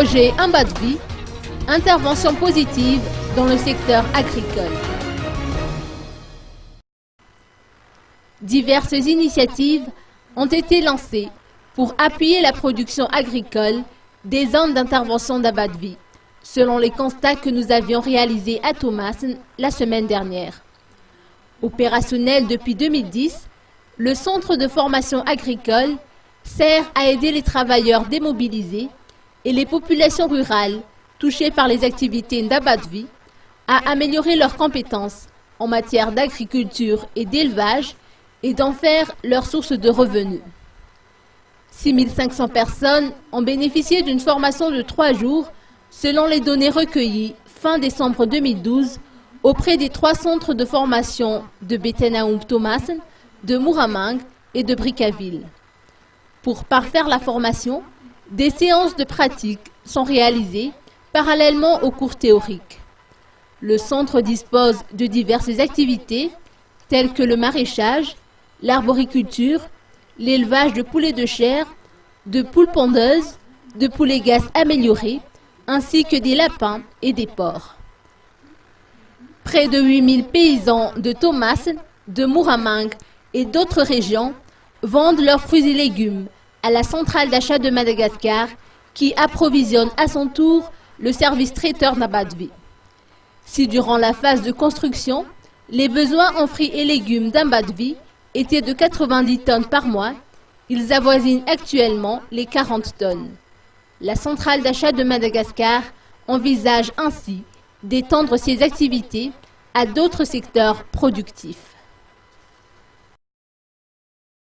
Projet Mbadvi, intervention positive dans le secteur agricole. Diverses initiatives ont été lancées pour appuyer la production agricole des zones d'intervention d'Mbadvi, selon les constats que nous avions réalisés à Thomassen la semaine dernière. Opérationnel depuis 2010, le centre de formation agricole sert à aider les travailleurs démobilisés et les populations rurales touchées par les activités d'Mbadvi à améliorer leurs compétences en matière d'agriculture et d'élevage et d'en faire leur source de revenus. 6500 personnes ont bénéficié d'une formation de 3 jours selon les données recueillies fin décembre 2012 auprès des 3 centres de formation de Betenaum Thomassen, de Mooramang et de Brickaville. Pour parfaire la formation, des séances de pratique sont réalisées parallèlement aux cours théoriques. Le centre dispose de diverses activités telles que le maraîchage, l'arboriculture, l'élevage de poulets de chair, de poules pondeuses, de poulets gaz améliorés, ainsi que des lapins et des porcs. Près de 8000 paysans de Thomassen, de Mooramang et d'autres régions vendent leurs fruits et légumes à la centrale d'achat de Madagascar qui approvisionne à son tour le service traiteur d'Mbadvi. Si durant la phase de construction, les besoins en fruits et légumes d'Mbadvi étaient de 90 tonnes par mois, ils avoisinent actuellement les 40 tonnes. La centrale d'achat de Madagascar envisage ainsi d'étendre ses activités à d'autres secteurs productifs.